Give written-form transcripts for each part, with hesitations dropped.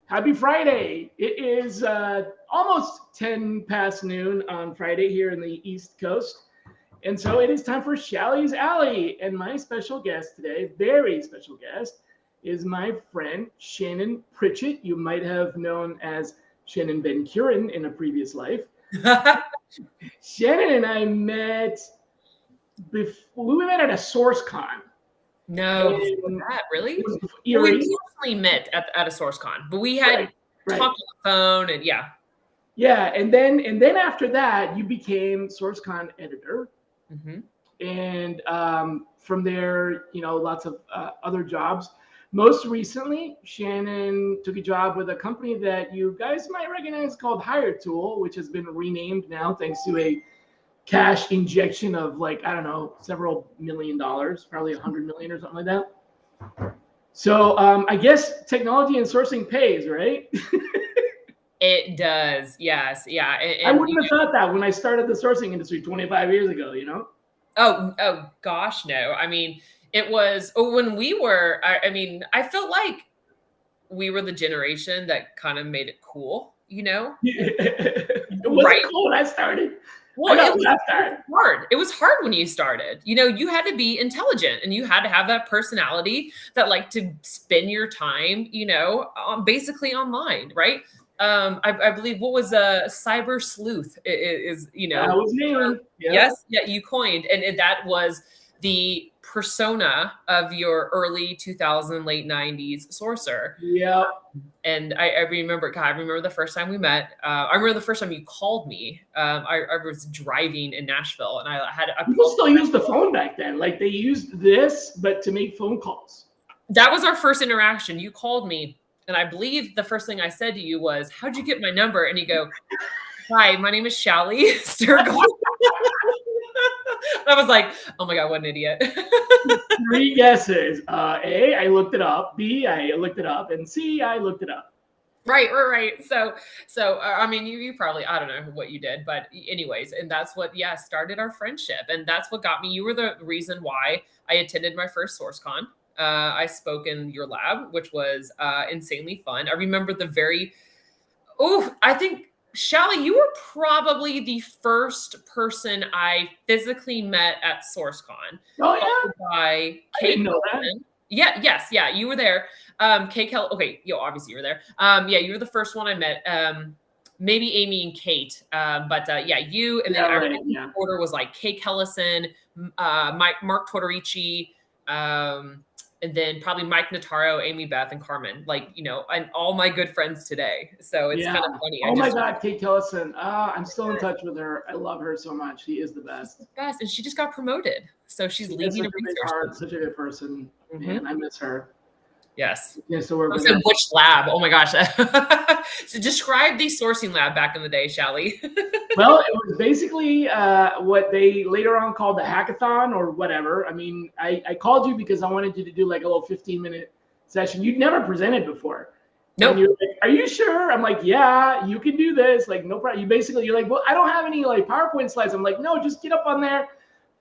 Happy Friday. It is almost 10 past noon on Friday here in the East Coast. And so it is time for Shally's Alley. And my special guest today, very special guest, is my friend Shannon Pritchett. You might have known as Shannon Ben Curran in a previous life. Shannon and I met we met at a SourceCon. No, that really? We definitely met at a SourceCon, but we had talked on the phone and yeah. And then after that, you became SourceCon editor, and from there, lots of other jobs. Most recently, Shannon took a job with a company that you guys might recognize called HireTool, which has been renamed now thanks to a cash injection of several $1 million, probably 100 million or something like that. So I guess technology and sourcing pays, right? It does, yes, yeah. I wouldn't have thought that when I started the sourcing industry 25 years ago, Oh gosh, no. I mean, it was when we were. I felt like we were the generation that kind of made it cool, It wasn't cool when I started. Well, it was hard. It was hard when you started. You had to be intelligent and you had to have that personality that liked to spend your time, basically online, right? I believe what was a cyber sleuth is. That was me. Yes, yeah, you coined, and that was the persona of your early 2000, late 90s sourcer. Yeah. And I remember the first time we met. I remember the first time you called me. I was driving in Nashville, and people still used the phone back then. Like they used this, but to make phone calls. That was our first interaction. You called me, and I believe the first thing I said to you was, "How'd you get my number?" And you go, "Hi, my name is Shally Sturgill." I was like, "Oh my God, what an idiot!" 3 guesses. A, I looked it up. B, I looked it up, and C, I looked it up. Right. So I mean, you probably, I don't know what you did, but anyways, and that's what, started our friendship, and that's what got me. You were the reason why I attended my first SourceCon. I spoke in your lab, which was insanely fun. I remember I think, Shally, you were probably the first person I physically met at SourceCon. Oh, yeah? By I didn't know that. Yeah, you were there. Kate Kell. Okay, obviously you were there. You were the first one I met. Maybe Amy and Kate. You and then the order was like Kate Kellison, Mark Tortorici, and then probably Mike Notaro, Amy Beth, and Carmen. And all my good friends today. So it's kind of funny. Oh my God, Kate Kellison. I'm still in touch with her. I love her so much. She is the best. And she just got promoted. So she's leading a research. Such a good person. Man, I miss her. Yes. Yeah, so we're which lab? Oh my gosh. So describe the sourcing lab back in the day, Shally. Well, it was basically what they later on called the Hackathon or whatever. I mean, I called you because I wanted you to do like a little 15-minute session. You'd never presented before. No. Nope. You're like, are you sure? I'm like, yeah, you can do this. Like, no problem. You're like, well, I don't have any like PowerPoint slides. I'm like, no, just get up on there,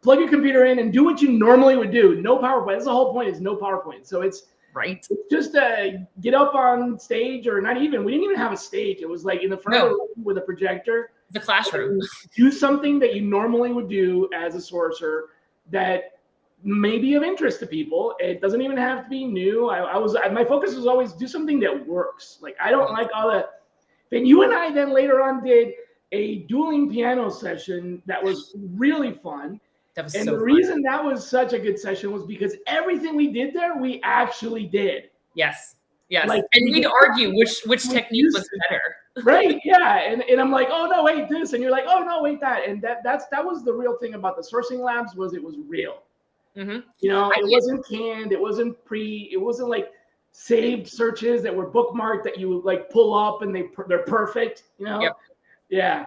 plug your computer in, and do what you normally would do. No PowerPoint. That's the whole point, is no PowerPoint. So it's just get up on stage, or not even. We didn't even have a stage. It was like in the front of the room with a projector. The classroom. Do something that you normally would do as a sourcer that may be of interest to people. It doesn't even have to be new. My focus was always do something that works. Like I don't like all that. Then you and I then later on did a dueling piano session that was really fun. And the reason that was such a good session was because everything we did there, we actually did. Yes. And we'd argue which technique was better. Right. Yeah. And I'm like, oh no, wait, this. And you're like, oh no, wait, that. And that was the real thing about the sourcing labs, was it was real. Mm-hmm. It wasn't canned. It wasn't it wasn't like saved searches that were bookmarked that you would like pull up and they're perfect. Yep. Yeah.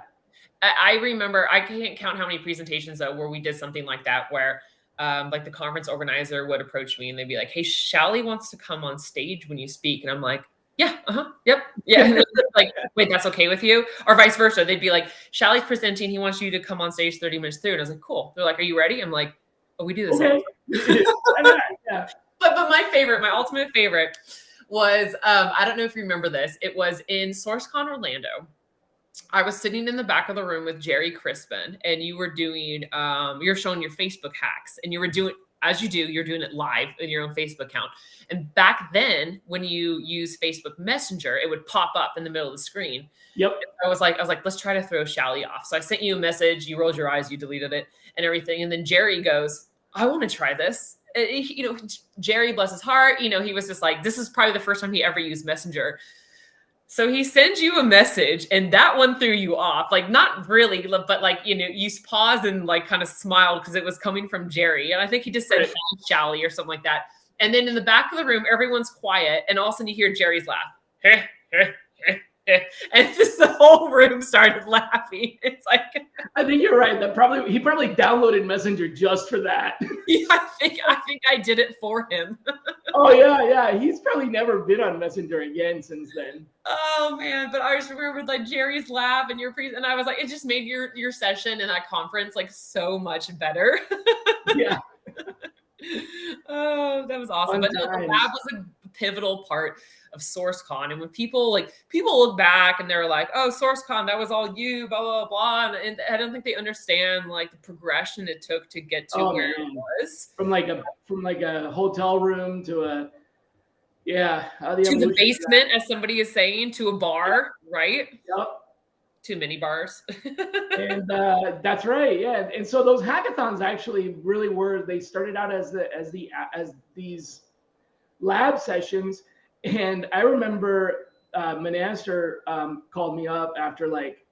I remember, I can't count how many presentations though where we did something like that, where like the conference organizer would approach me and they'd be like, "Hey, Shally wants to come on stage when you speak," and I'm like, "Yeah, yep, yeah." Like, wait, that's okay with you? Or vice versa. They'd be like, "Shally's presenting. He wants you to come on stage 30 minutes through," and I was like, "Cool." They're like, "Are you ready?" I'm like, "Oh, we do this." Okay. Yeah. But my ultimate favorite was, I don't know if you remember this. It was in SourceCon Orlando. I was sitting in the back of the room with Jerry Crispin, and you were doing, you're showing your Facebook hacks, and you were doing, as you do, you're doing it live in your own Facebook account. And back then, when you use Facebook Messenger, it would pop up in the middle of the screen. Yep. I was like, let's try to throw Shally off. So I sent you a message, you rolled your eyes, you deleted it and everything. And then Jerry goes, I want to try this. You know, Jerry, bless his heart, you know, he was just like, this is probably the first time he ever used Messenger. So he sends you a message, and that one threw you off. Like, not really, but like, you know, you paused and like kind of smiled because it was coming from Jerry. And I think he just said, hey, Shally, or something like that. And then in the back of the room, everyone's quiet. And all of a sudden you hear Jerry's laugh. And just the whole room started laughing. It's like, I think you're right. He probably downloaded Messenger just for that. Yeah, I think I did it for him. Oh yeah. He's probably never been on Messenger again since then. Oh man, but I just remembered like Jerry's laugh and and I was like, it just made your session and that conference like so much better. Yeah. Oh, that was awesome. But no, the lab was a pivotal part of SourceCon. And when people look back and they're like, oh, SourceCon, that was all you, blah, blah, blah. And I don't think they understand like the progression it took to get to where it was. From like a hotel room to a, to the basement, as somebody is saying, to a bar, right? Yep. Too many bars. And that's right. Yeah. And so those hackathons actually really were, they started out as these lab sessions. And I remember Manaster called me up after like,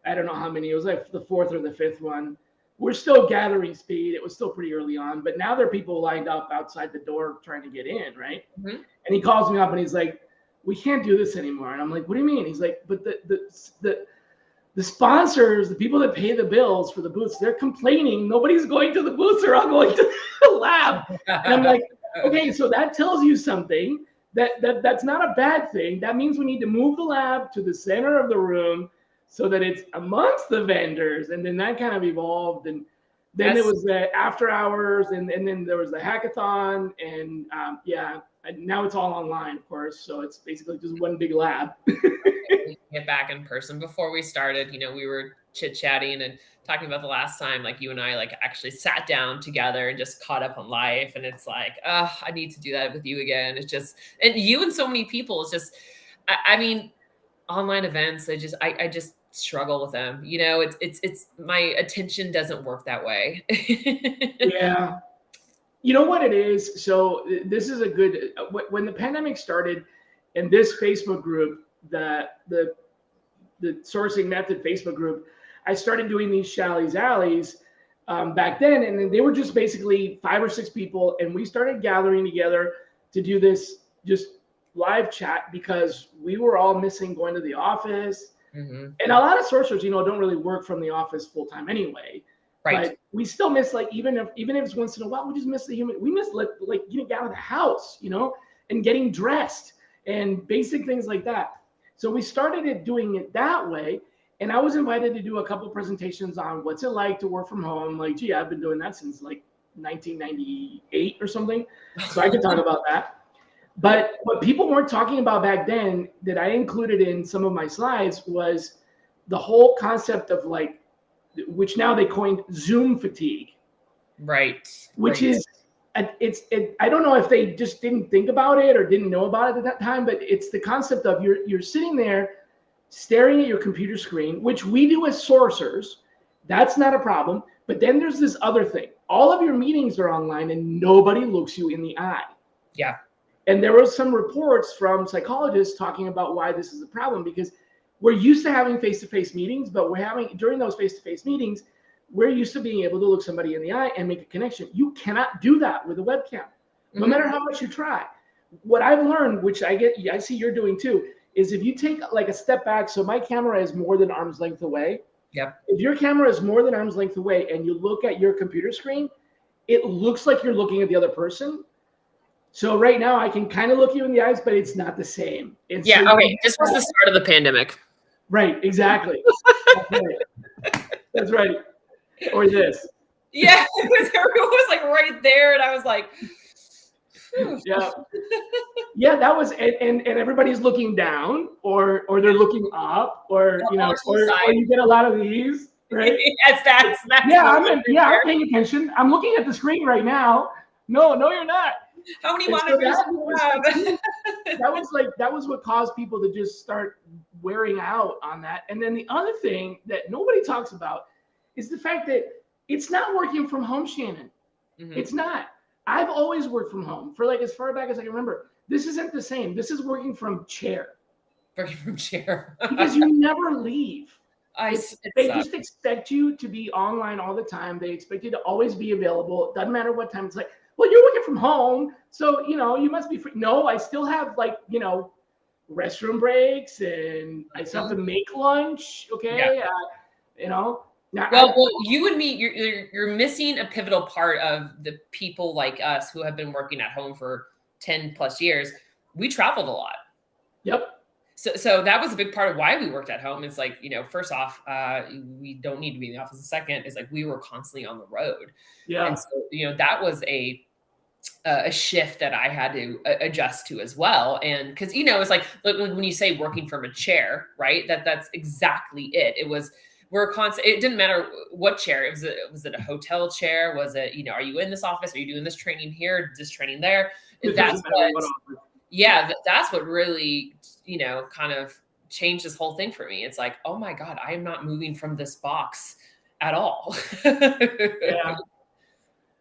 I don't know how many, it was like the fourth or the fifth one. We're still gathering speed. It was still pretty early on, but now there are people lined up outside the door trying to get in, right? Mm-hmm. And he calls me up and he's like, we can't do this anymore. And I'm like, what do you mean? He's like, but the sponsors, the people that pay the bills for the booths, they're complaining. Nobody's going to the booths. They're all going to the lab. And I'm like, okay, so that tells you something. That's not a bad thing. That means we need to move the lab to the center of the room so that it's amongst the vendors. And then that kind of evolved. And then there was the after hours, and then there was the hackathon. And now it's all online, of course. So it's basically just one big lab. Get back in person. Before we started, you know, we were chit-chatting and talking about the last time, like you and I like actually sat down together and just caught up on life. And it's like, I need to do that with you again. It's just, and you and so many people, it's just, I mean, online events, I just struggle with them. You know, it's my attention doesn't work that way. Yeah. You know what it is? So this is a good, when the pandemic started and this Facebook group, the sourcing method Facebook group, I started doing these Shally's Alleys back then. And they were just basically 5 or 6 people. And we started gathering together to do this just live chat because we were all missing going to the office. Mm-hmm. And a lot of sorcerers, you know, don't really work from the office full time anyway. Right. But we still miss, like, even if it's once in a while, we just miss we miss like getting out of the house, you know, and getting dressed and basic things like that. So we started doing it that way. And I was invited to do a couple presentations on what's it like to work from home. Like, gee, I've been doing that since like 1998 or something. So I could talk about that. But what people weren't talking about back then that I included in some of my slides was the whole concept of like, which now they coined Zoom fatigue. Right. Which is, I don't know if they just didn't think about it or didn't know about it at that time, but it's the concept of you're sitting there staring at your computer screen, which we do as sourcers. That's not a problem. But then there's this other thing. All of your meetings are online and nobody looks you in the eye. Yeah. And there were some reports from psychologists talking about why this is a problem, because we're used to having face-to-face meetings, but during those face-to-face meetings, we're used to being able to look somebody in the eye and make a connection. You cannot do that with a webcam, no matter how much you try. What I've learned, which I see you're doing too, is if you take like a step back, so my camera is more than arm's length away. Yep. If your camera is more than arm's length away and you look at your computer screen, it looks like you're looking at the other person. So right now I can kind of look you in the eyes, but it's not the same. This was the start of the pandemic. Right, exactly. That's right. Or this. Yeah, everyone was like right there, and I was like, Yeah. Yeah, that was, and everybody's looking down, or they're looking up, or or you get a lot of these, right? Yes, that's I'm paying attention. I'm looking at the screen right now. No, you're not. How many And monitors so do you have? that was what caused people to just start wearing out on that. And then the other thing that nobody talks about is the fact that it's not working from home, Shannon. Mm-hmm. It's not. I've always worked from home for like as far back as I can remember. This isn't the same. This is working from chair. Working from chair. Because you never leave. They sucks. just expect you to be online all the time. They expect you to always be available. It doesn't matter what time. It's like, well, you're working from home, so you must be free. No, I still have restroom breaks, and I still have to make lunch. Okay, Now, well, you and me, you're missing a pivotal part of the people like us who have been working at home for 10 plus years. We traveled a lot. Yep. So that was a big part of why we worked at home. It's like, first off, we don't need to be in the office. The second is like, we were constantly on the road. Yeah. And so, that was a shift that I had to adjust to as well. And because, it's like when you say working from a chair, right? That's exactly it. It was, it didn't matter what chair. Was it a hotel chair? Was it, are you in this office? Are you doing this training here? This training there? That's what really, kind of changed this whole thing for me. It's like, oh my God, I am not moving from this box at all. Yeah.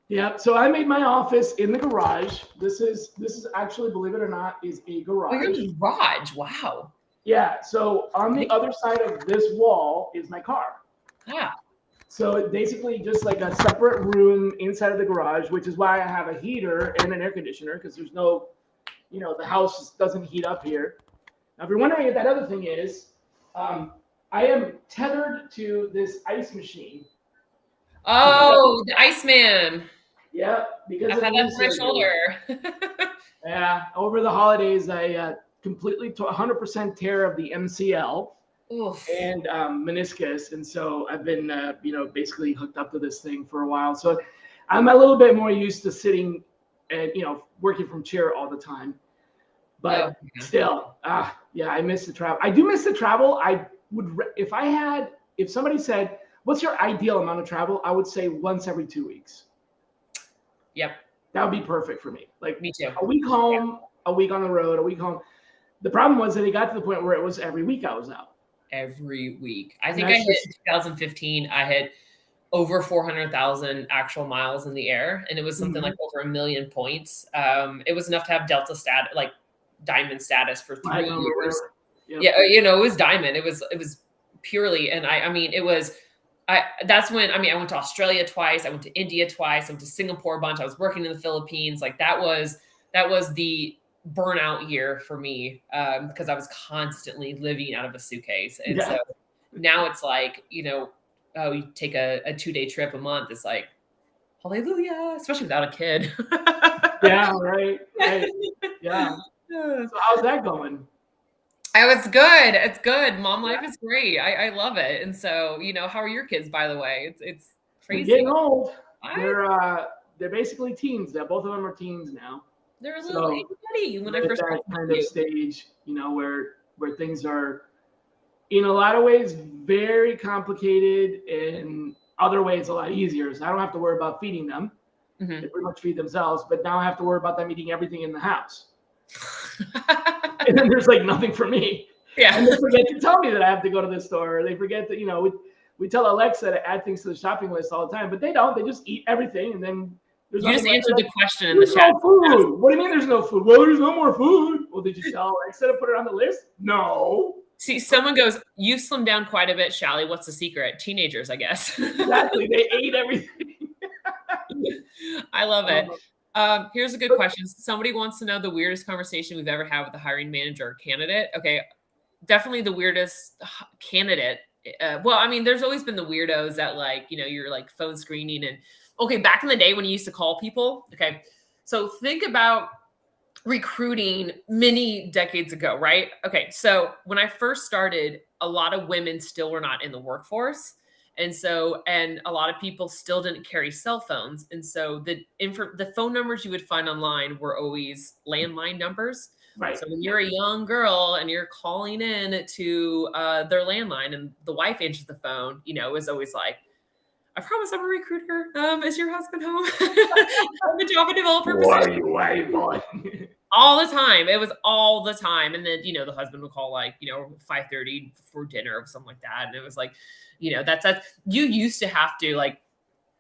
Yeah. So I made my office in the garage. This is actually, believe it or not, is a garage. Oh, your garage. Wow. Yeah. So on the other side of this wall is my car. Yeah. So basically just like a separate room inside of the garage, which is why I have a heater and an air conditioner, because there's no, the house doesn't heat up here. Now, if you're wondering what that other thing is, I am tethered to this ice machine. Oh, the Iceman. Yeah, because I've had that on my shoulder. Yeah, over the holidays, I completely 100% tear of the MCL. Oof. And meniscus, and so I've been, basically hooked up to this thing for a while. So I'm a little bit more used to sitting and working from chair all the time. But still, I miss the travel. I do miss the travel. I would, if somebody said, "What's your ideal amount of travel?" I would say once every 2 weeks. Yep, that would be perfect for me. Like me too. A week home, a week on the road, a week home. The problem was that it got to the point where it was every week I was out. Every week. I think I hit 2015. I hit over 400,000 actual miles in the air, and it was something like over 1 million points. It was enough to have Delta stat, like diamond status for 3 years. Yep. Yeah, it was diamond. It was purely, and that's when I went to Australia twice. I went to India twice. I went to Singapore a bunch. I was working in the Philippines. Like that was the burnout year for me, because I was constantly living out of a suitcase. And so now it's like, you take a 2-day trip a month. It's like, hallelujah, especially without a kid. Yeah, right. Yeah. So how's that going? It's good. It's good. Mom life is great. I love it. And so, how are your kids, by the way? It's crazy. They're getting old. They're basically teens. Both of them are teens now. They're a little itty when I first that kind of stage, where things are in a lot of ways very complicated, and other ways a lot easier. So I don't have to worry about feeding them. Mm-hmm. They pretty much feed themselves, but now I have to worry about them eating everything in the house. And then there's like nothing for me. Yeah. And they forget to tell me that I have to go to the store. Or they forget that, we tell Alexa to add things to the shopping list all the time, but they don't. They just eat everything, and then you just answered the question in the chat. No food. What do you mean there's no food? Well, there's no more food. Well, did you tell Alexa to put it on the list? No. See, someone goes, "You slimmed down quite a bit, Shally. What's the secret?" Teenagers, I guess. Exactly. They ate everything. I love it. Here's a good question. Somebody wants to know the weirdest conversation we've ever had with a hiring manager or candidate. Okay, definitely the weirdest candidate. There's always been the weirdos that you're like phone screening and okay, back in the day when you used to call people. Okay, so think about recruiting many decades ago, right? Okay, so when I first started, a lot of women still were not in the workforce. And a lot of people still didn't carry cell phones. And so the phone numbers you would find online were always landline numbers. Right. So when you're a young girl and you're calling in to their landline and the wife answers the phone, you know, it was always like, I promise I'm a recruiter. Is your husband home? I'm a Java developer. Why are you waiting, boy? All the time. It was all the time. And then, you know, the husband would call like, you know, 5:30 for dinner or something like that. And it was like, you know, that's you used to have to, like,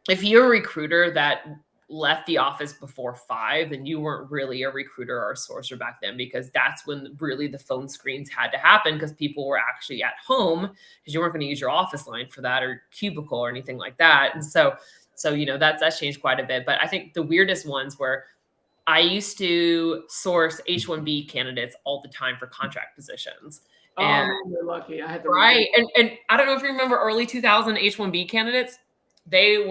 if you're a recruiter that left the office before 5, then you weren't really a recruiter or a sourcer back then, because that's when really the phone screens had to happen, because people were actually at home, because you weren't going to use your office line for that or cubicle or anything like that. And so, you know, that's changed quite a bit. But I think the weirdest ones were, I used to source H-1B candidates all the time for contract positions. And, man, you're lucky. I had to right. And I don't know if you remember early 2000 H-1B candidates. They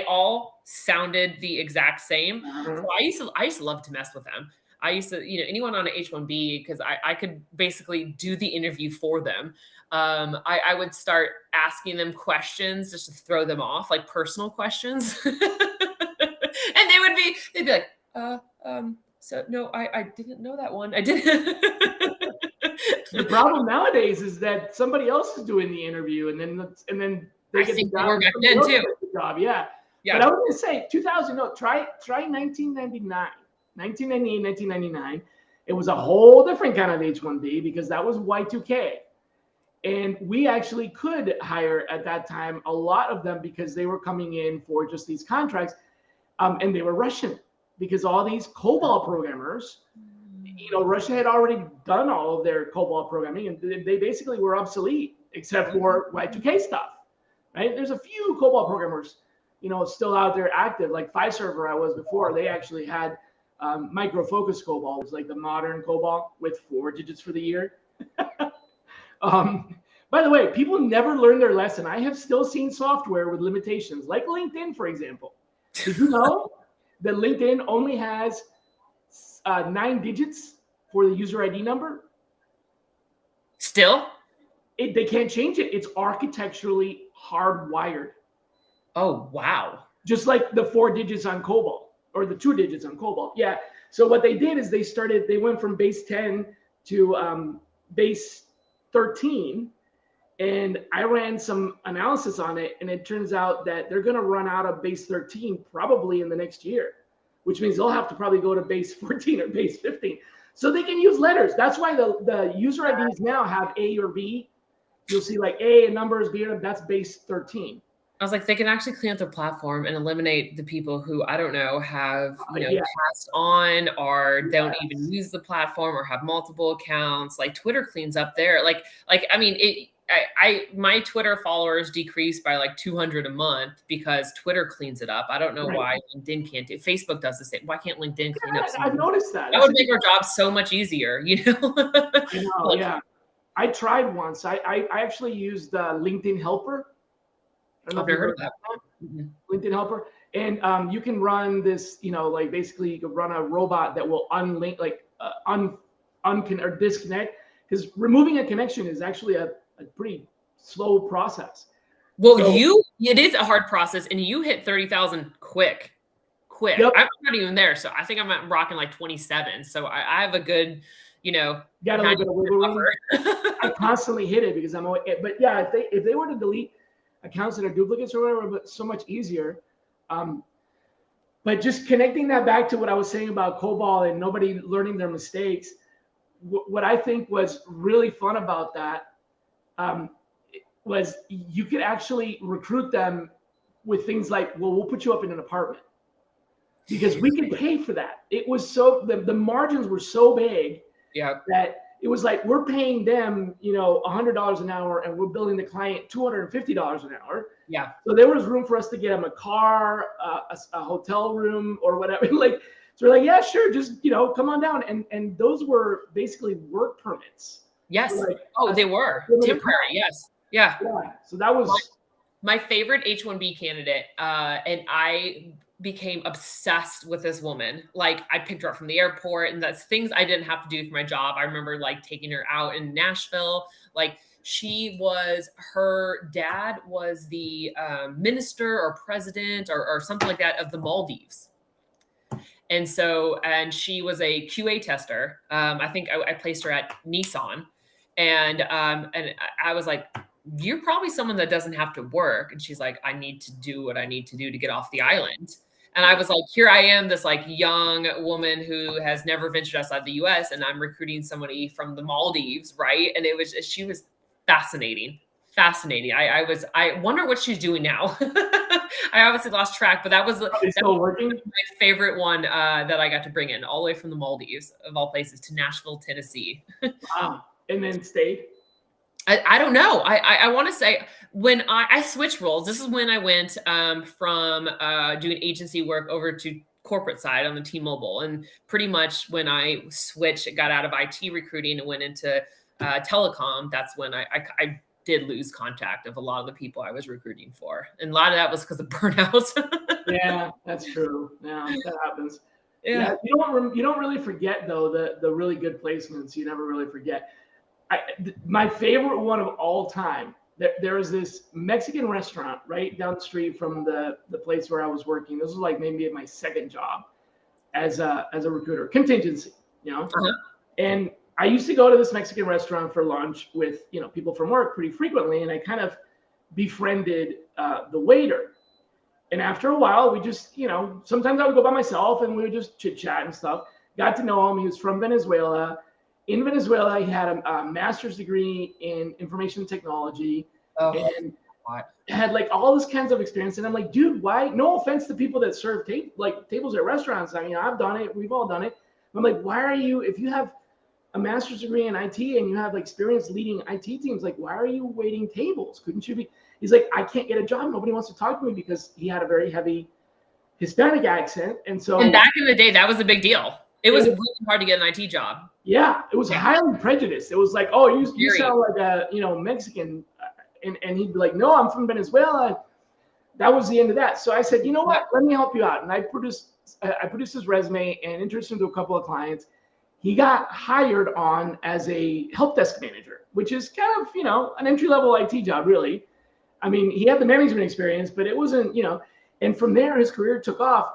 all sounded the exact same. Uh-huh. So I used to love to mess with them. I used to, you know, anyone on an H-1B, because I could basically do the interview for them. I would start asking them questions just to throw them off, like personal questions. And they'd be like, so no, I didn't know that one. I didn't. The problem nowadays is that somebody else is doing the interview, and then they get the job. Back then too. Yeah. But I was going to say 2000. No, try 1999, 1999. It was a whole different kind of H-1B, because that was Y2K, and we actually could hire at that time a lot of them, because they were coming in for just these contracts, and they were Russian, because all these COBOL programmers, you know, Russia had already done all of their COBOL programming, and they basically were obsolete except for Y2K stuff, right? There's a few COBOL programmers, you know, still out there active. Like Fiserver, I was before, they actually had Micro Focus COBOL. It was like the modern COBOL with 4 digits for the year. By the way, people never learn their lesson. I have still seen software with limitations, like LinkedIn, for example. Did you know that LinkedIn only has 9 digits for the user ID number? Still? They can't change it. It's architecturally hardwired. Oh, wow. Just like the 4 digits on COBOL, or the 2 digits on COBOL. Yeah. So what they did is they went from base 10 to base 13. And I ran some analysis on it, and it turns out that they're going to run out of base 13 probably in the next year, which means they'll have to probably go to base 14 or base 15. So they can use letters. That's why the user IDs now have A or B. You'll see like A and numbers, B, that's base 13. I was like, they can actually clean up their platform and eliminate the people who, I don't know, have, you know, passed on, or don't even use the platform, or have multiple accounts. Like Twitter cleans up there. Like, I mean, my Twitter followers decreased by like 200 a month because Twitter cleans it up. I don't know why LinkedIn can't do it. Facebook does the same. Why can't LinkedIn clean up? I've noticed that. That would make our job so much easier, you know? I know, like, yeah. I tried once. I actually used LinkedIn Helper. I don't know if you've heard of that. Mm-hmm. LinkedIn Helper. And you can run this, you know, like basically you can run a robot that will unlink, like or disconnect, because removing a connection is actually a pretty slow process. Well, it is a hard process, and you hit 30,000 quick. Yep. I'm not even there, so I think I'm rocking like 27. So I have a good, you know, got a little bit of wiggle room. I constantly hit it because I'm always, but yeah, if they were to delete accounts that are duplicates or whatever, but so much easier. But just connecting that back to what I was saying about COBOL and nobody learning their mistakes, what I think was really fun about that was you could actually recruit them with things like, well, we'll put you up in an apartment because we could pay for that. It was so, the margins were so big that it was like, we're paying them, you know, $100 an hour, and we're billing the client $250 an hour. Yeah. So there was room for us to get them a car, a hotel room or whatever. Like, so we're like, yeah, sure. Just, you know, come on down. And those were basically work permits. Yes. So like, they were temporary. Yes. Yeah. So that was my favorite H-1B candidate. And I became obsessed with this woman. Like, I picked her up from the airport, and that's things I didn't have to do for my job. I remember like taking her out in Nashville. Like, her dad was the minister or president or something like that of the Maldives. And so, and she was a QA tester. I think I placed her at Nissan, and I was like, you're probably someone that doesn't have to work. And she's like, I need to do what I need to do to get off the island. And I was like, here I am, this like young woman who has never ventured outside the US, and I'm recruiting somebody from the Maldives, right? And she was fascinating. I wonder what she's doing now. I obviously lost track, but that was still working. My favorite one that I got to bring in all the way from the Maldives, of all places, to Nashville, Tennessee. Wow. And then stayed? I don't know. I want to say when I switched roles, this is when I went from doing agency work over to corporate side on the T-Mobile. And pretty much when I switched, got out of IT recruiting and went into telecom, that's when I did lose contact of a lot of the people I was recruiting for. And a lot of that was because of burnout. Yeah, that's true. Yeah, that happens. Yeah. You don't really forget though the really good placements. You never really forget. My favorite one of all time, there was this Mexican restaurant right down the street from the place where I was working. This was like maybe my second job as a recruiter, contingency, and I used to go to this Mexican restaurant for lunch with, people from work pretty frequently. And I kind of befriended the waiter. And after a while, we just, sometimes I would go by myself and we would just chit chat and stuff. Got to know him. He was from Venezuela. In Venezuela, he had a master's degree in information technology and had like all this kinds of experience. And I'm like, dude, why? No offense to people that serve tables at restaurants. I mean, I've done it. We've all done it. I'm like, why are you, if you have a master's degree in IT and you have experience leading IT teams, like, why are you waiting tables? Couldn't you be? He's like, I can't get a job. Nobody wants to talk to me, because he had a very heavy Hispanic accent. And back in the day, that was a big deal. It was really hard to get an IT job. Yeah, it was highly prejudiced. It was like, oh, you sound like a Mexican, and he'd be like, no, I'm from Venezuela. That was the end of that. So I said, you know what? Let me help you out. And I produced his resume and introduced him to a couple of clients. He got hired on as a help desk manager, which is kind of an entry level IT job, really. I mean, he had the management experience, but it wasn't And from there, his career took off.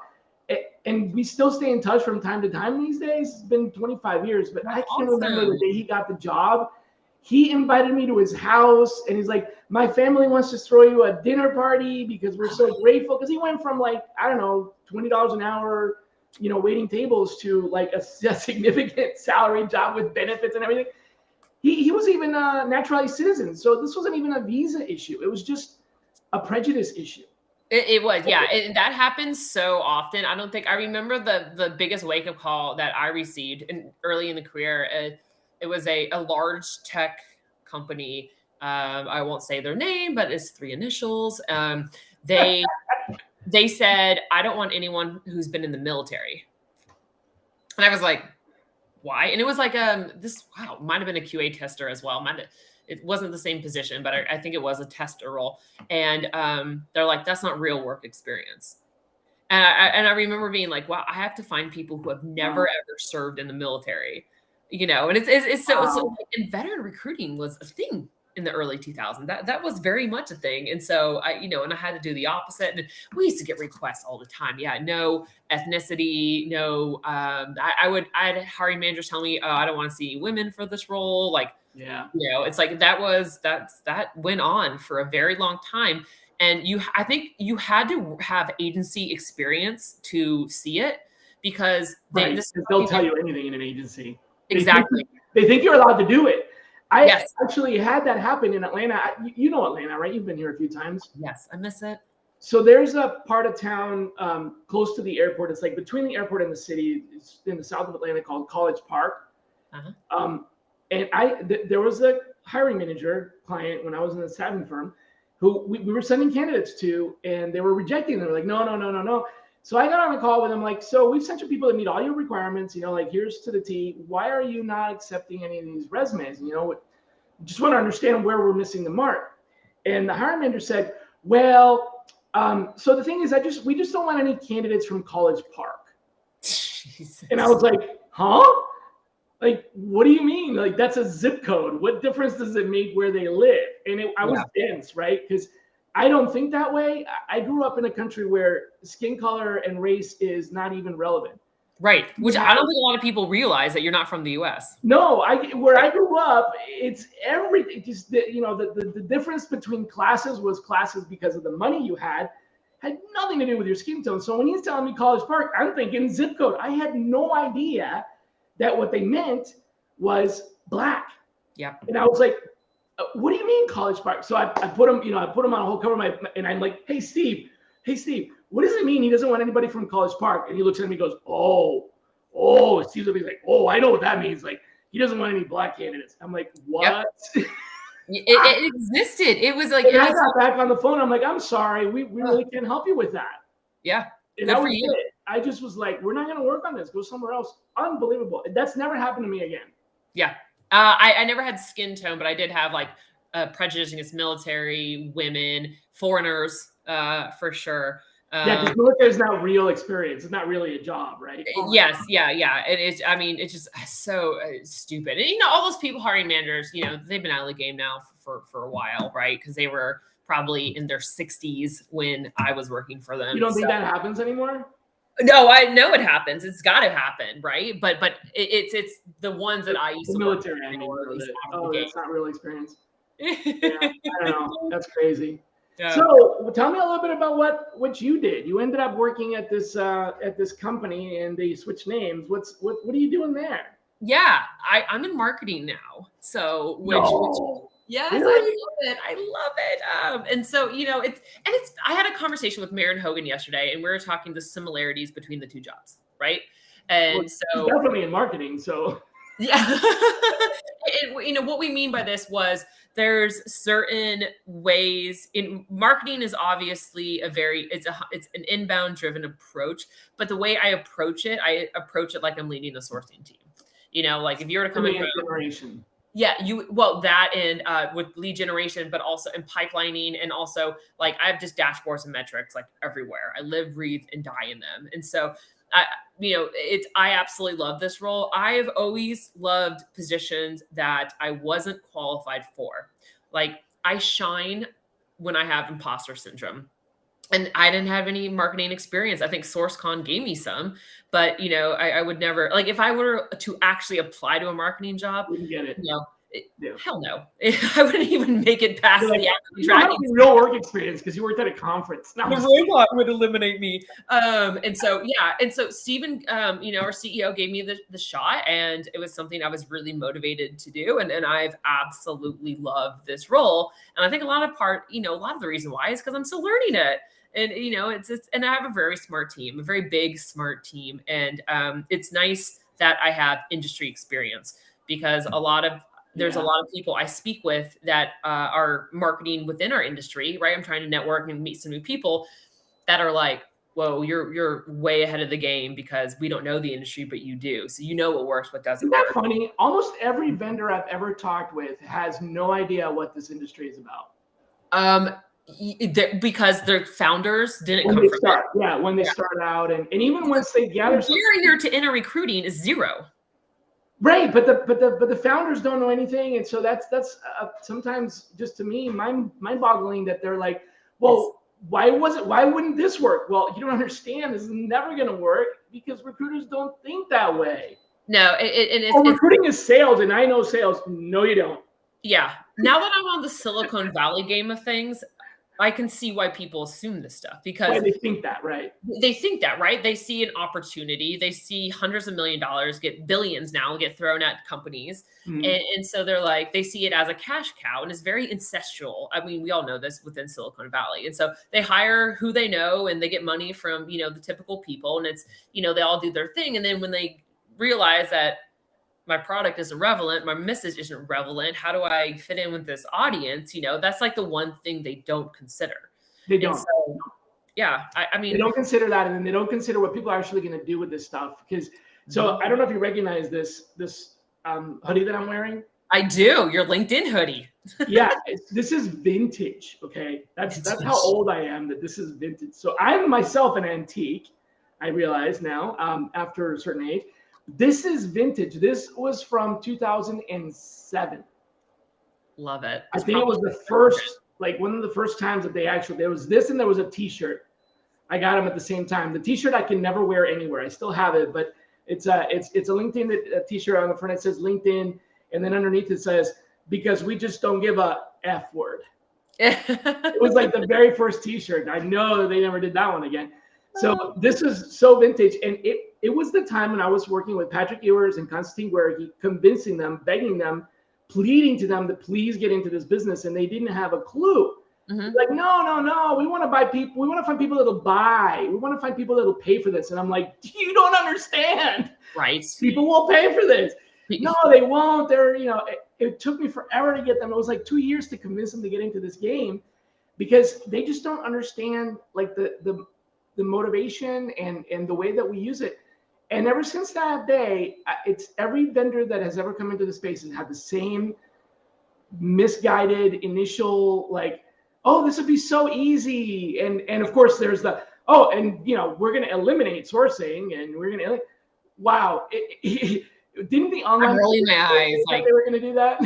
And we still stay in touch from time to time these days. It's been 25 years, but I can't remember the day he got the job. He invited me to his house, and he's like, my family wants to throw you a dinner party because we're so grateful. Because he went from $20 an hour, waiting tables to like a significant salary job with benefits and everything. He was even a naturalized citizen. So this wasn't even a visa issue. It was just a prejudice issue. It was, yeah. That happens so often. I don't think I remember the biggest wake up call that I received early in the career. It was a large tech company. I won't say their name, but it's 3 initials. They said, I don't want anyone who's been in the military. And I was like, why? And it was like might have been a QA tester as well. It wasn't the same position, but I think it was a tester role. And they're like, that's not real work experience. And I remember being like, wow, I have to find people who have never ever served in the military, and it's so and veteran recruiting was a thing in the early 2000s. That was very much a thing. And so and I had to do the opposite. And we used to get requests all the time. Yeah, no ethnicity, no. I had hiring managers tell me, oh, I don't want to see women for this role. Like, yeah, it's like that went on for a very long time. And I think you had to have agency experience to see it, because they'll tell you anything in an agency. Exactly. They think you're allowed to do it. I actually had that happen in Atlanta. You know Atlanta, right? You've been here a few times. Yes, I miss it. So there's a part of town close to the airport. It's like between the airport and the city. It's in the south of Atlanta, called College Park. Uh-huh. And there was a hiring manager client when I was in the staffing firm who we were sending candidates to, and they were rejecting them. They were like, no. So I got on a call with them, like, so we've sent you people that meet all your requirements, here's to the T. Why are you not accepting any of these resumes? Just want to understand where we're missing the mark. And the hiring manager said, well, so the thing is, we just don't want any candidates from College Park. Jesus. And I was like, huh? Like, what do you mean? Like, that's a zip code. What difference does it make where they live? And I was dense, right? Because I don't think that way. I grew up in a country where skin color and race is not even relevant. Right. Which I don't think a lot of people realize that you're not from the US. No, where I grew up, it's everything. Just the difference between classes was classes because of the money you had nothing to do with your skin tone. So when he's telling me College Park, I'm thinking zip code. I had no idea that what they meant was black. Yeah. And I was like, what do you mean College Park? So I put him, I put him on a whole cover of and I'm like, hey Steve, what does it mean he doesn't want anybody from College Park? And he looks at me and goes, oh, Steve's like, oh, I know what that means. Like, he doesn't want any black candidates. I'm like, what? Yep. It existed. It was like, and I got back on the phone. I'm like, I'm sorry. We really can't help you with that. Yeah. And that was it. I just was like, we're not going to work on this. Go somewhere else. Unbelievable. That's never happened to me again. Yeah. I never had skin tone, but I did have like prejudice against military, women, foreigners, for sure. Yeah, because military is not real experience. It's not really a job, right? Yes, yeah. It is. I mean, it's just so stupid. And all those people, hiring managers, they've been out of the game now for a while, right? Because they were probably in their 60s when I was working for them. You don't think that happens anymore? No, I know it happens. It's got to happen, right? But it's the ones that I used to military. I mean, that's not real experience. Yeah, I don't know. That's crazy. Yeah. So tell me a little bit about what you did. You ended up working at this company and they switched names. What are you doing there? Yeah, I'm in marketing now. So yes, really? I love it. And so I had a conversation with Moran Hogan yesterday, and we were talking the similarities between the two jobs, right? And so definitely in marketing. So yeah, what we mean by this was there's certain ways in marketing is obviously it's an inbound driven approach, but the way I approach it like I'm leading a sourcing team. Like if you were to come in generation. Yeah, that and with lead generation, but also in pipelining, and also like I have just dashboards and metrics like everywhere. I live, breathe, and die in them. And so I absolutely love this role. I've always loved positions that I wasn't qualified for. Like I shine when I have imposter syndrome. And I didn't have any marketing experience. I think SourceCon gave me some, but I would never, like if I were to actually apply to a marketing job, wouldn't get it. Hell no. I wouldn't even make it past the tracking. Real work experience because you worked at a conference. The robot would eliminate me. And so Stephen, our CEO gave me the shot, and it was something I was really motivated to do. And I've absolutely loved this role. And I think a lot of the reason why is because I'm still learning it. And, and I have a very smart team, a very big, smart team. And it's nice that I have industry experience because there's a lot of people I speak with that are marketing within our industry, right? I'm trying to network and meet some new people that are like, whoa, you're way ahead of the game because we don't know the industry, but you do. So you know what works, what doesn't work. Isn't that funny? Almost every vendor I've ever talked with has no idea what this industry is about. Because their founders didn't come from it. Yeah, when they start out, and even once they gather, barrier to enter recruiting is zero. Right, but the founders don't know anything, and so that's sometimes just to me mind-boggling that they're like, well, why wouldn't this work? Well, you don't understand. This is never going to work because recruiters don't think that way. No, recruiting is sales, and I know sales. No, you don't. Yeah. Now that I'm on the Silicon Valley game of things, I can see why people assume this stuff because they think that, right? They think that, right? They see an opportunity. They see hundreds of $1 million get billions now get thrown at companies. Mm-hmm. And so they're like, they see it as a cash cow and it's very incestual. I mean, we all know this within Silicon Valley. And so they hire who they know and they get money from, the typical people. And it's, they all do their thing. And then when they realize that my product isn't relevant, my message isn't relevant, how do I fit in with this audience? That's like the one thing they don't consider. They don't. So, yeah. I mean, they don't consider that. And then they don't consider what people are actually going to do with this stuff. Because, so I don't know if you recognize this hoodie that I'm wearing. I do. Your LinkedIn hoodie. Yeah. This is vintage. Okay. That's how old I am, that this is vintage. So I'm myself an antique. I realize now, after a certain age. This is vintage. This was from 2007. Love it. I think it was the first, like one of the first times that there was this and there was a t-shirt. I got them at the same time. The t-shirt I can never wear anywhere. I still have it, but it's a LinkedIn t-shirt. On the front it says LinkedIn, and then underneath it says, because we just don't give a F word. It was like the very first t-shirt. I know they never did that one again. So this is so vintage. And it was the time when I was working with Patrick Ewers and Constantine Guergi, convincing them, begging them, pleading to them to please get into this business. And they didn't have a clue. Like, no. We want to buy people. We want to find people that'll buy. We want to find people that'll pay for this. And I'm like, you don't understand. Right. People will pay for this. No, they won't. They're, it took me forever to get them. It was like 2 years to convince them to get into this game, because they just don't understand like the motivation and the way that we use it. And ever since that day, it's every vendor that has ever come into the space has had the same misguided initial, like, oh, this would be so easy. And of course there's the, we're going to eliminate sourcing and we're going to, wow. Didn't the online I'm rolling my eyes like they were going to do that?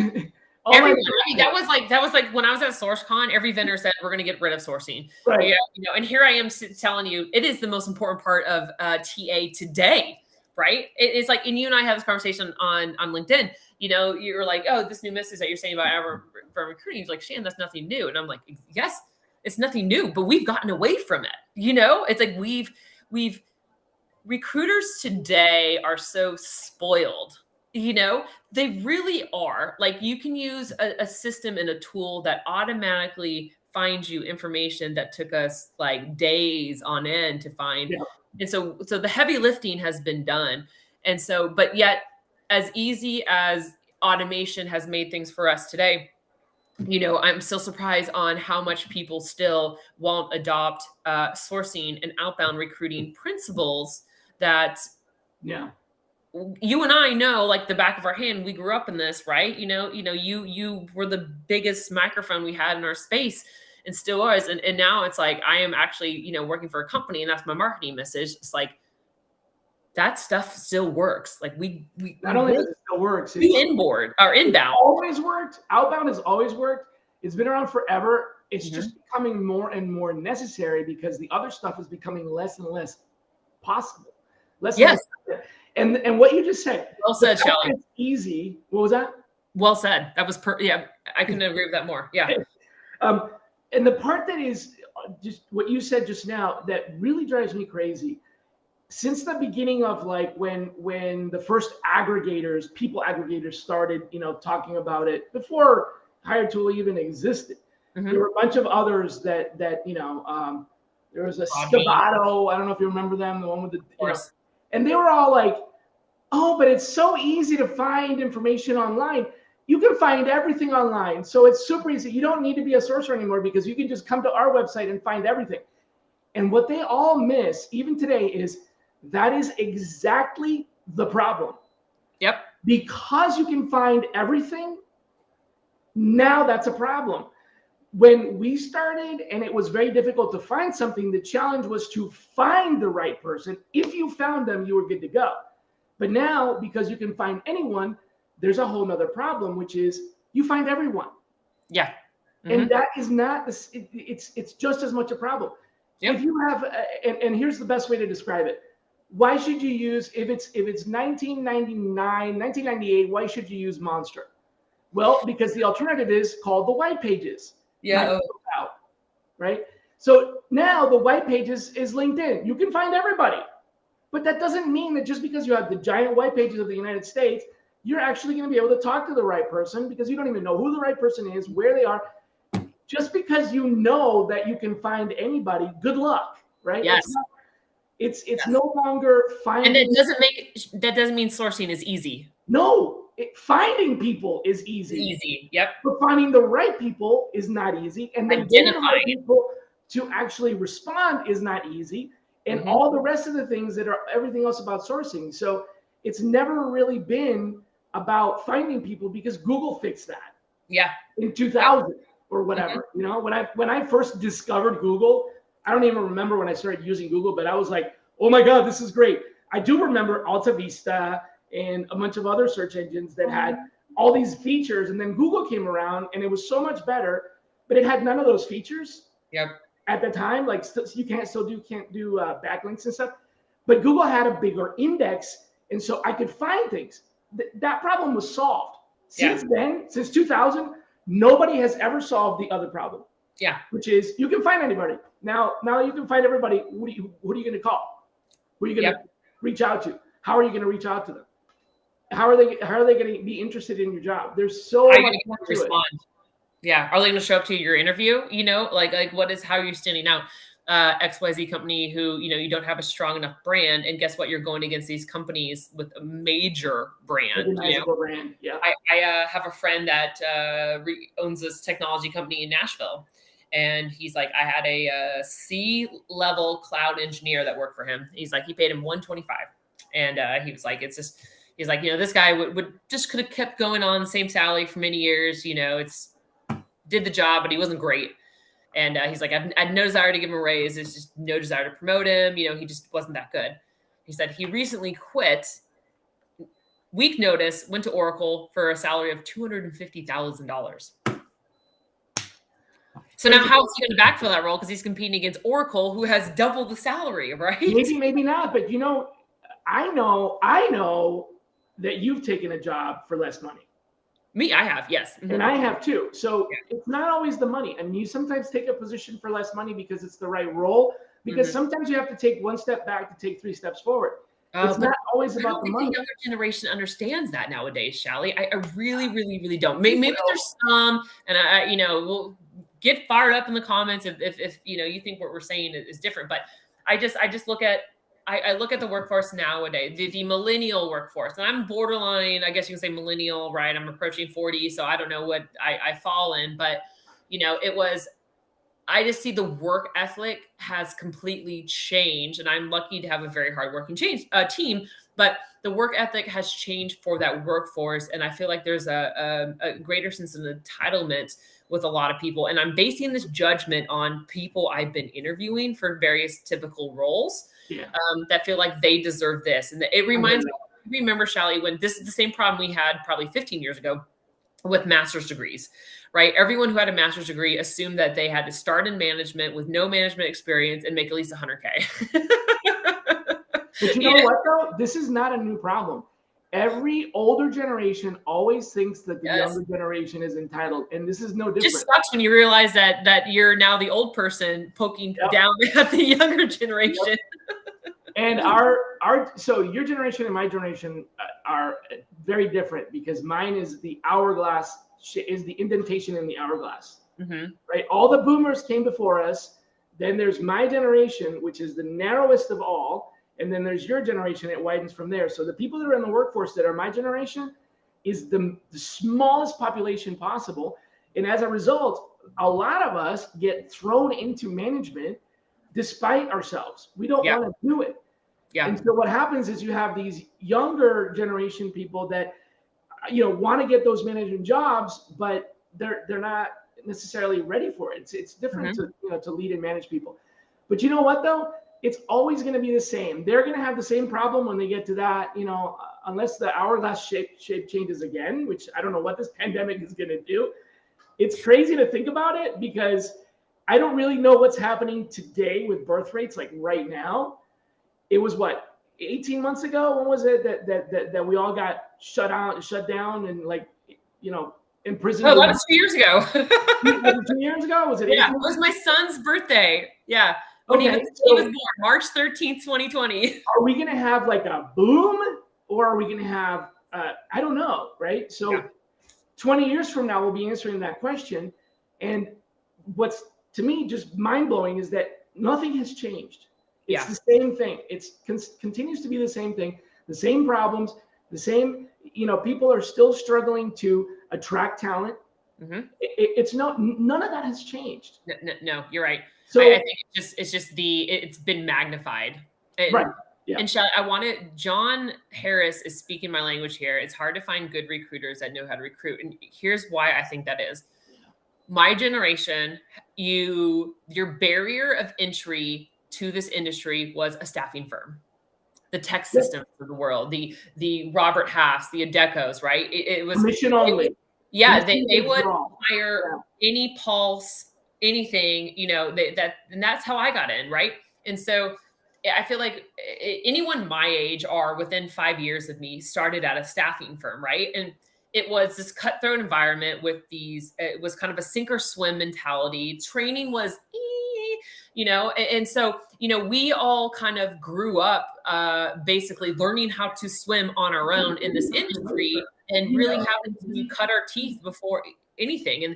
Everyone, that was like when I was at SourceCon, every vendor said we're going to get rid of sourcing. Right. Yeah, and here I am telling you, it is the most important part of TA today, right? It's like, and you and I have this conversation on LinkedIn. You're like, oh, this new message that you're saying about our recruiting. He's like, Shan, that's nothing new. And I'm like, yes, it's nothing new, but we've gotten away from it. It's like we've recruiters today are so spoiled. They really are. Like, you can use a system and a tool that automatically finds you information that took us like days on end to find. Yeah. And so the heavy lifting has been done. And so, but yet, as easy as automation has made things for us today, I'm still surprised on how much people still won't adopt sourcing and outbound recruiting principles that, you and I know like the back of our hand. We grew up in this, right? You were the biggest microphone we had in our space, and still was. And now it's like, I am actually, working for a company, and that's my marketing message. It's like, that stuff still works. Like we not only does it still works, it's inbound or inbound. Always worked. Outbound has always worked. It's been around forever. It's just becoming more and more necessary because the other stuff is becoming less and less possible. Yes. And what you just said. Well said, Shally. It's easy. What was that? Well said. That was I couldn't agree with that more. Yeah. And the part that is just what you said just now that really drives me crazy. Since the beginning of like when the first people aggregators started, talking about it before HireTool even existed, there were a bunch of others that there was a Scavato. I don't know if you remember them, the one with the, and they were all like, oh, but it's so easy to find information online. You can find everything online. So it's super easy. You don't need to be a sourcer anymore because you can just come to our website and find everything. And what they all miss, even today, is that is exactly the problem. Yep. Because you can find everything, now that's a problem. When we started and it was very difficult to find something, the challenge was to find the right person. If you found them, you were good to go. But now, because you can find anyone, there's a whole nother problem, which is you find everyone. Yeah. And that is not, it's just as much a problem. Yep. If you have, and here's the best way to describe it. Why should you use, if it's 1999, 1998, why should you use Monster? Well, because the alternative is called the white pages. Yeah. Right? So now the white pages is LinkedIn. You can find everybody. But that doesn't mean that just because you have the giant white pages of the United States, you're actually going to be able to talk to the right person because you don't even know who the right person is, where they are. Just because you know that you can find anybody, good luck, right? Yes. It's no longer finding. And that doesn't mean sourcing is easy. No, finding people is easy. Easy. Yep. But finding the right people is not easy. And then getting the right people to actually respond is not easy. And all the rest of the things that are everything else about sourcing. So it's never really been about finding people because Google fixed that. Yeah. In 2000 or whatever. When I first discovered Google, I don't even remember when I started using Google, but I was like, oh my God, this is great. I do remember Alta Vista and a bunch of other search engines that had all these features, and then Google came around and it was so much better, but it had none of those features. Yep. At the time, like you can't do backlinks and stuff, but Google had a bigger index, and so I could find things. That problem was solved. Since then, since 2000, nobody has ever solved the other problem. Yeah. Which is you can find anybody. Now you can find everybody. What are you going to call? Who are you going to reach out to? How are you going to reach out to them? How are they going to be interested in your job? There's so much more to respond. Yeah. Are they going to show up to your interview? Like how are you standing out? XYZ company who, you don't have a strong enough brand. And guess what? You're going against these companies with a major brand. Brand. Yeah. I have a friend that owns this technology company in Nashville. And he's like, I had a C-level cloud engineer that worked for him. He's like, he paid him $125. And he was like, he's like, this guy would just could have kept going on the same salary for many years. Did the job, but he wasn't great. And he's like, I had no desire to give him a raise. There's just no desire to promote him. He just wasn't that good. He said he recently quit, week notice, went to Oracle for a salary of $250,000. So now how is he going to backfill that role? Because he's competing against Oracle, who has double the salary, right? Maybe not. But I know that you've taken a job for less money. Me, I have, yes. Mm-hmm. And I have too. So it's not always the money. I mean, you sometimes take a position for less money because it's the right role, because sometimes you have to take one step back to take 3 steps forward. It's not always about the money. The younger generation understands that nowadays, Shally. I really, really, really don't. Maybe there's some, and we'll get fired up in the comments if you think what we're saying is different. But I just look at the workforce nowadays, the millennial workforce, and I'm borderline, I guess you can say millennial, right? I'm approaching 40, so I don't know what I fall in, but I just see the work ethic has completely changed, and I'm lucky to have a very hardworking team, but the work ethic has changed for that workforce, and I feel like there's a greater sense of entitlement with a lot of people, and I'm basing this judgment on people I've been interviewing for various typical roles. That feel like they deserve this. And it reminds me, remember, Shally, when this is the same problem we had probably 15 years ago with master's degrees, right? Everyone who had a master's degree assumed that they had to start in management with no management experience and make at least $100K. But you know what, though? This is not a new problem. Every older generation always thinks that the younger generation is entitled, and this is no different. It just sucks when you realize that you're now the old person poking down at the younger generation. And so your generation and my generation are very different, because mine is the hourglass, is the indentation in the hourglass, right? All the boomers came before us. Then there's my generation, which is the narrowest of all. And then there's your generation, it widens from there. So the people that are in the workforce that are my generation is the smallest population possible. And as a result, a lot of us get thrown into management despite ourselves. We don't want to do it. And so what happens is you have these younger generation people that, want to get those management jobs, but they're not necessarily ready for it. It's different to lead and manage people. But you know what, though? It's always going to be the same. They're going to have the same problem when they get to that, unless the hourglass shape changes again, which I don't know what this pandemic is going to do. It's crazy to think about it, because I don't really know what's happening today with birth rates, like right now. It was 18 months ago? When was it that we all got shut down and imprisoned? Oh, that was 2 years ago. 2 years ago? Was it? Yeah, it was my son's birthday. Yeah. When he was born, March 13th, 2020. Are we going to have like a boom, or are we going to have, I don't know, right? So 20 years from now, we'll be answering that question. And what's, to me, just mind-blowing is that nothing has changed. It's the same thing. It continues to be the same thing, the same problems, the same, people are still struggling to attract talent. It's none of that has changed. No, you're right. So I think it's been magnified. Right. Yeah. And John Harris is speaking my language here. It's hard to find good recruiters that know how to recruit. And here's why I think that is. My generation, your barrier of entry to this industry was a staffing firm. the tech systems of the world, the Robert Halfs, the Adecos, right? It was mission only. They would hire any pulse, anything, and that's how I got in, right? And so I feel like anyone my age or within 5 years of me started at a staffing firm, right? And it was this cutthroat environment with it was kind of a sink or swim mentality. Training was, and so, we all kind of grew up basically learning how to swim on our own in this industry and really having to cut our teeth before anything. And,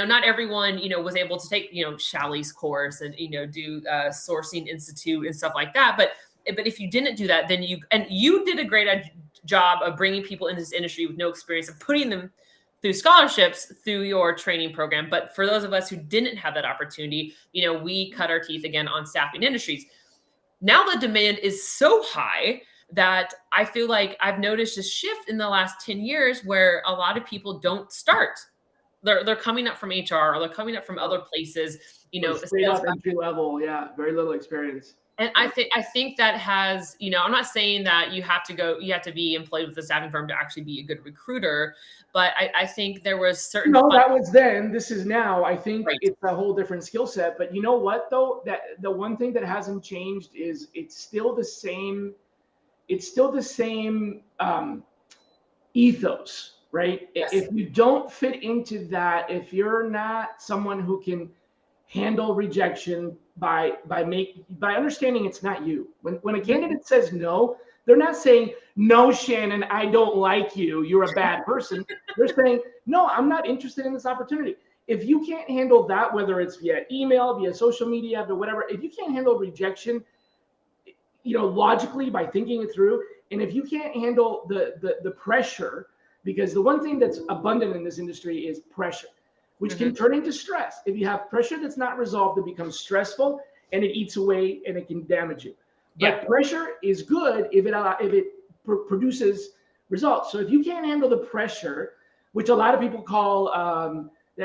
not everyone, was able to take, Shally's course and, do Sourcing Institute and stuff like that. But if you didn't do that, then you did a great job of bringing people into this industry with no experience and putting them through scholarships through your training program. But for those of us who didn't have that opportunity, we cut our teeth again on staffing industries. Now the demand is so high that I feel like I've noticed a shift in the last 10 years where a lot of people don't start. They're coming up from HR or they're coming up from other places, straight up entry level. Yeah. Very little experience. And I think that has, I'm not saying that you have to be employed with a staffing firm to actually be a good recruiter, but I think there was certain. No, that was then. This is now. I think It's a whole different skill set. But you know what, though? That the one thing that hasn't changed is it's still the same. It's still the same ethos, right? Yes. If you don't fit into that, if you're not someone who can handle rejection by understanding it's not you. When a candidate says no, they're not saying, no, Shannon, I don't like you. You're a bad person. They're saying, no, I'm not interested in this opportunity. If you can't handle that, whether it's via email, via social media, or whatever, if you can't handle rejection, logically by thinking it through, and if you can't handle the pressure, because the one thing that's abundant in this industry is pressure, which can turn into stress. If you have pressure that's not resolved, it becomes stressful and it eats away and it can damage you. But pressure is good if it produces results. So if you can't handle the pressure, which a lot of people call,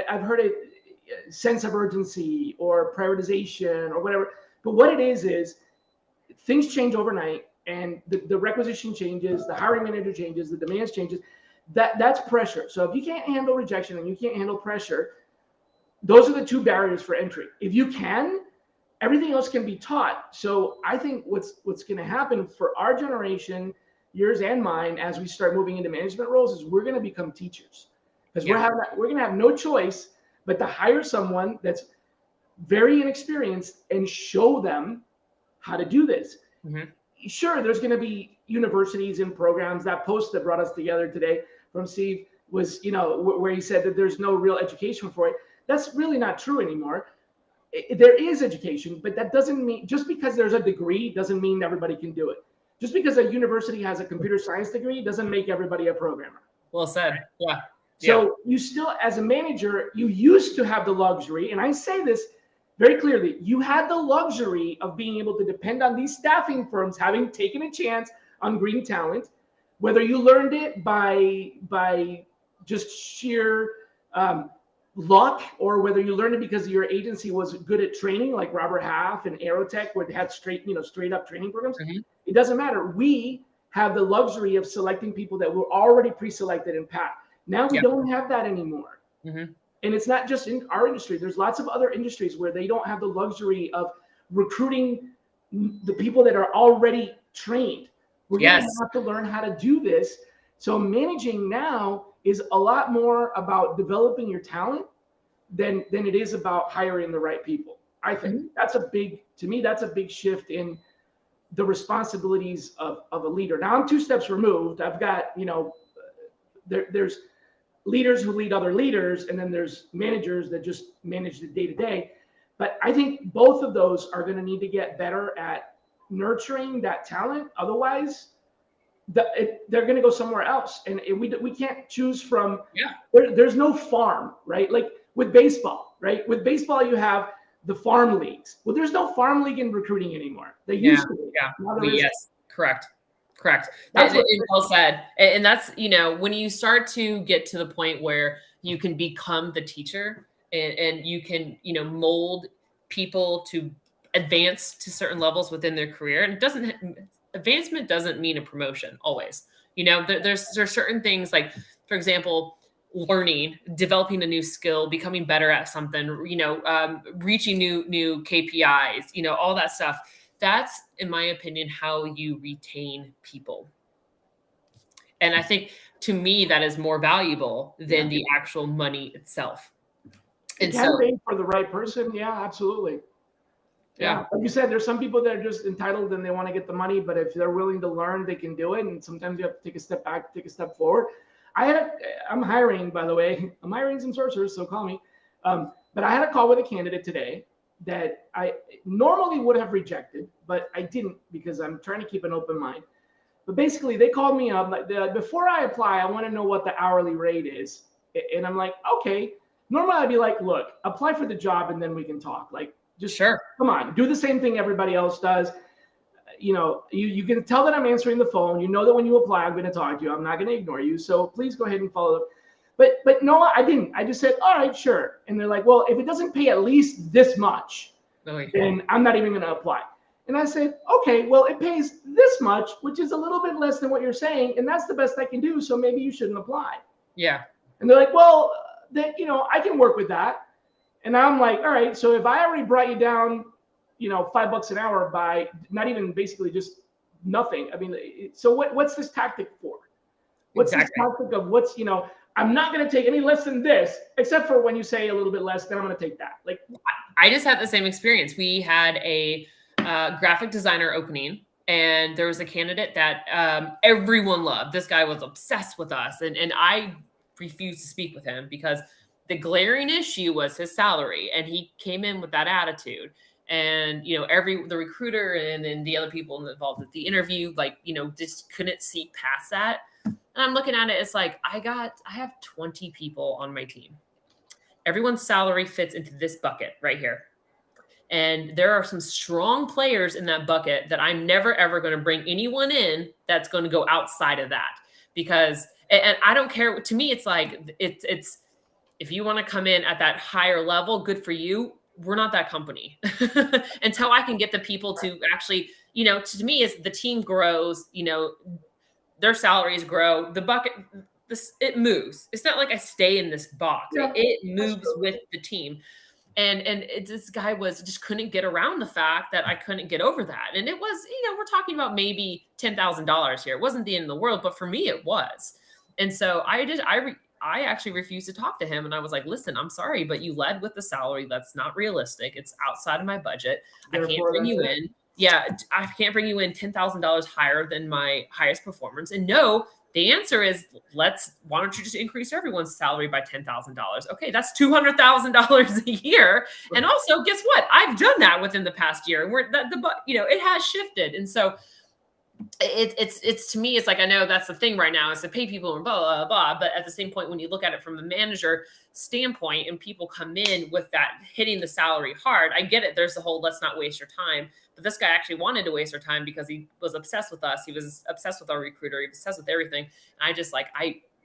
I've heard it, sense of urgency or prioritization or whatever. But what it is things change overnight and the requisition changes, the hiring manager changes, the demands changes. That's pressure. So if you can't handle rejection and you can't handle pressure, those are the two barriers for entry. If you can, everything else can be taught. So I think what's going to happen for our generation, yours and mine, as we start moving into management roles, is we're going to become teachers because we're going to have no choice but to hire someone that's very inexperienced and show them how to do this. Mm-hmm. Sure, there's going to be universities and programs. That post that brought us together today from Steve was, where he said that there's no real education for it. That's really not true anymore. There is education, but that doesn't mean, just because there's a degree doesn't mean everybody can do it. Just because a university has a computer science degree doesn't make everybody a programmer. Well said. Yeah. So you still, as a manager, you used to have the luxury, and I say this very clearly, you had the luxury of being able to depend on these staffing firms having taken a chance on green talent, whether you learned it by just sheer luck, or whether you learned it because your agency was good at training, like Robert Half and Aerotech, where they had straight up training programs. Mm-hmm. It doesn't matter. We have the luxury of selecting people that were already pre-selected and packed. Now we don't have that anymore. Mm-hmm. And it's not just in our industry. There's lots of other industries where they don't have the luxury of recruiting the people that are already trained. We're going to have to learn how to do this. So managing now is a lot more about developing your talent than it is about hiring the right people. I think that's a big shift in the responsibilities of a leader. Now I'm 2 steps removed. I've got, there's leaders who lead other leaders, and then there's managers that just manage the day-to-day. But I think both of those are going to need to get better at nurturing that talent. Otherwise, they're going to go somewhere else. And we can't choose from, there's no farm, right? Like with baseball, right? With baseball, you have the farm leagues. Well, there's no farm league in recruiting anymore. They used to be. Yes, correct. That's well said. And that's, when you start to get to the point where you can become the teacher and you can, mold people to advance to certain levels within their career. And it doesn't advancement doesn't mean a promotion always. There's certain things like, for example, learning, developing a new skill, becoming better at something, reaching new KPIs, all that stuff. That's, in my opinion, how you retain people. And I think, to me, that is more valuable than the actual money itself. It can be for the right person. Yeah, absolutely. Yeah. Like you said, there's some people that are just entitled and they want to get the money, but if they're willing to learn, they can do it. And sometimes you have to take a step back, take a step forward. I'm hiring, by the way. I'm hiring some sorcerers, so call me. But I had a call with a candidate today that I normally would have rejected, but I didn't because I'm trying to keep an open mind. But basically, they called me up. Like, before I apply, I want to know what the hourly rate is. And I'm like, okay. Normally, I'd be like, look, apply for the job and then we can talk. Like, just come on, do the same thing everybody else does. You can tell that I'm answering the phone. You know that when you apply, I'm going to talk to you. I'm not going to ignore you. So please go ahead and follow up. But no, I didn't. I just said, all right, sure. And they're like, well, if it doesn't pay at least this much, then I'm not even going to apply. And I said, okay, well, it pays this much, which is a little bit less than what you're saying. And that's the best I can do. So maybe you shouldn't apply. Yeah. And they're like, well, I can work with that. And I'm like, all right, so if I already brought you down, $5 an hour by not even basically just nothing. I mean, so what's this tactic for? What's this tactic of I'm not going to take any less than this, except for when you say a little bit less, then I'm going to take that. Like, I just had the same experience. We had a graphic designer opening, and there was a candidate that everyone loved. This guy was obsessed with us, and I refused to speak with him because the glaring issue was his salary, and he came in with that attitude. And the recruiter and the other people involved with the interview, just couldn't see past that. And I'm looking at it, it's like I have 20 people on my team. Everyone's salary fits into this bucket right here. And there are some strong players in that bucket that I'm never, ever going to bring anyone in that's going to go outside of that. Because, and I don't care, to me, it's like, it's if you want to come in at that higher level, good for you. We're not that company. Until I can get the people to actually, to me, as the team grows, their salaries grow, the bucket, it moves. It's not like I stay in this box. Yeah, it moves with the team. And this guy just couldn't get around the fact that I couldn't get over that. And it was, we're talking about maybe $10,000 here. It wasn't the end of the world, but for me, it was. And so I actually refused to talk to him. And I was like, listen, I'm sorry, but you led with the salary. That's not realistic. It's outside of my budget. I can't bring you in. Yeah, I can't bring you in $10,000 higher than my highest performance. And no, the answer is why don't you just increase everyone's salary by $10,000? Okay, that's $200,000 a year. And also, guess what? I've done that within the past year. And it has shifted. And so it's to me, it's like, I know that's the thing right now is to pay people and blah, blah, blah. But at the same point, when you look at it from a manager standpoint and people come in with that hitting the salary hard, I get it. There's the whole, let's not waste your time. But this guy actually wanted to waste our time because he was obsessed with us. He was obsessed with our recruiter. He was obsessed with everything. And I just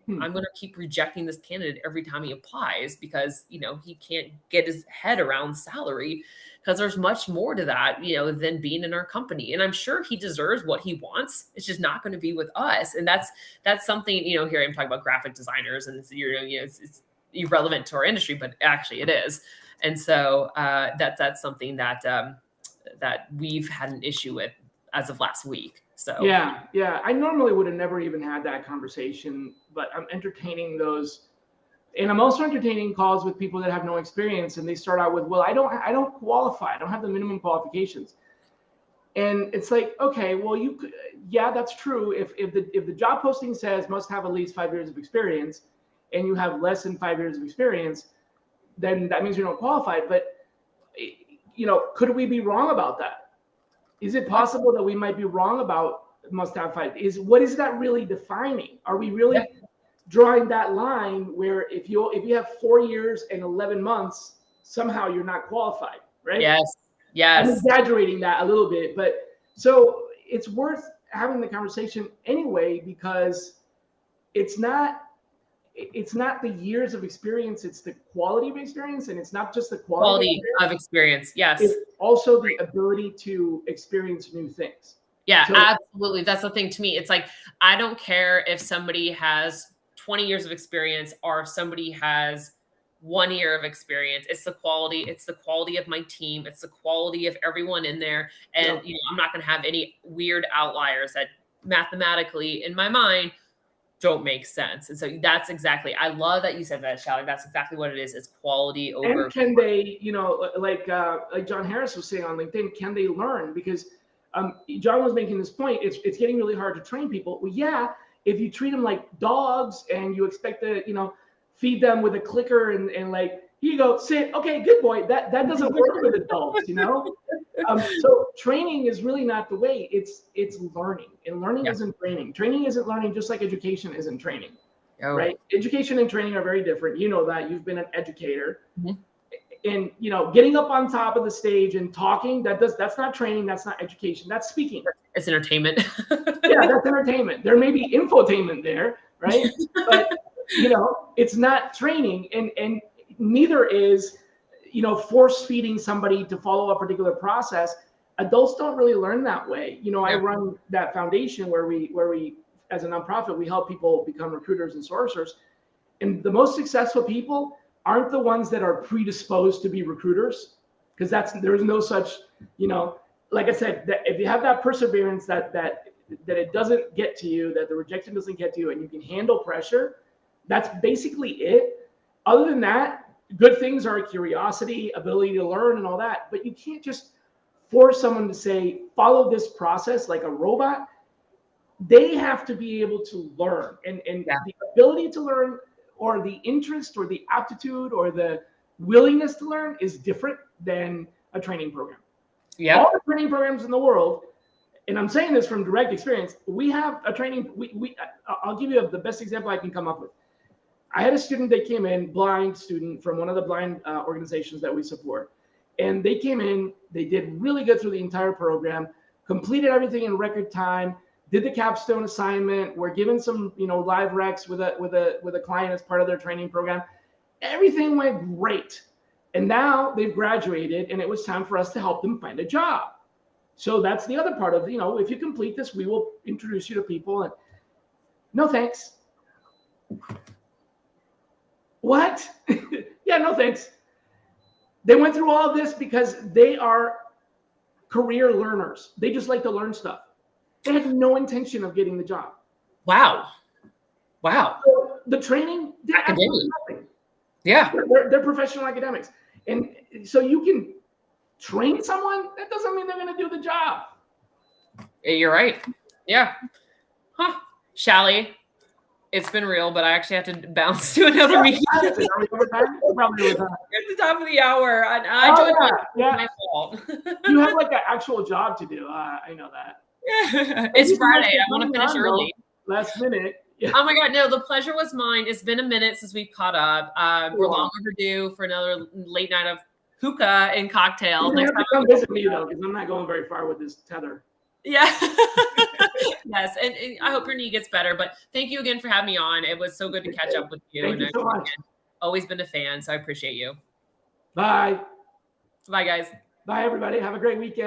I'm going to keep rejecting this candidate every time he applies because, he can't get his head around salary because there's much more to that, than being in our company. And I'm sure he deserves what he wants. It's just not going to be with us. And that's something, here I'm talking about graphic designers and it's irrelevant to our industry, but actually it is. And so that's something that we've had an issue with as of last week. So yeah. I normally would have never even had that conversation, but I'm entertaining those. And I'm also entertaining calls with people that have no experience, and they start out with, well, I don't qualify. I don't have the minimum qualifications. And it's like, okay, well, that's true. If the job posting says must have at least 5 years of experience, and you have less than 5 years of experience, then that means you're not qualified. But could we be wrong about that? Is it possible that we might be wrong about must have 5? What is that really defining? Are we really drawing that line where if you have 4 years and 11 months, somehow you're not qualified, right? Yes. I'm exaggerating that a little bit, but so it's worth having the conversation anyway, because it's not the years of experience, it's the quality of experience, and it's not just the quality of experience. Yes. It's also the ability to experience new things. Yeah, So, absolutely. That's the thing to me. It's like, I don't care if somebody has 20 years of experience or if somebody has 1 year of experience. It's the quality. It's the quality of my team. It's the quality of everyone in there. And, I'm not going to have any weird outliers that mathematically in my mind don't make sense. And so that's exactly, I love that you said that, Shally. That's exactly what it is. It's quality over. and can they, like John Harris was saying on LinkedIn, can they learn? Because John was making this point. It's getting really hard to train people. Well, yeah, if you treat them like dogs and you expect to, feed them with a clicker and like, here you go, sit, okay, good boy. That doesn't work with adults, So training is really not the way. It's learning, and learning isn't training. Training isn't learning, just like education isn't training. Oh. Right? Education and training are very different. You know that. You've been an educator. Mm-hmm. And getting up on top of the stage and talking, that's not training, that's not education, that's speaking. It's entertainment. Yeah, that's entertainment. There may be infotainment there, right? But it's not training, and neither is force feeding somebody to follow a particular process. Adults don't really learn that way. I run that foundation where we as a nonprofit, we help people become recruiters and sourcers, and the most successful people aren't the ones that are predisposed to be recruiters, because there's no such, like I said, that if you have that perseverance, that it doesn't get to you, that the rejection doesn't get to you, and you can handle pressure, that's basically it. Other than that, good things are curiosity, ability to learn, and all that. But you can't just force someone to say, follow this process like a robot. They have to be able to learn, and the ability to learn, or the interest or the aptitude or the willingness to learn is different than a training program. Yeah. All the training programs in the world, and I'm saying this from direct experience, we have a training, I'll give you the best example I can come up with. I had a student that came in, blind student from one of the blind organizations that we support. And they came in, they did really good through the entire program, completed everything in record time, did the capstone assignment. We're given some, live recs with a client as part of their training program. Everything went great. And now they've graduated, and it was time for us to help them find a job. So that's the other part of, if you complete this, we will introduce you to people. And no, thanks. What? Yeah, no, thanks. They went through all of this because they are career learners. They just like to learn stuff. They had no intention of getting the job. Wow. So the training, they're absolutely nothing. Yeah. They're professional academics. And so you can train someone, that doesn't mean they're going to do the job. You're right. Yeah. Huh. Shally, it's been real, but I actually have to bounce to another meeting. Are we over time? Probably over time. It's the top of the hour. I joined my fault. You have like an actual job to do. I know that. It's Friday. I want to finish early. Last minute. Yeah. Oh my God, no, the pleasure was mine. It's been a minute since we've caught up. We're long overdue for another late night of hookah and cocktails. You have to come visit me though, because I'm not going very far with this tether. Yeah. Yes, and I hope your knee gets better. But thank you again for having me on. It was so good to catch up with you. Thank you so much. Always been a fan, so I appreciate you. Bye. Bye, guys. Bye, everybody. Have a great weekend.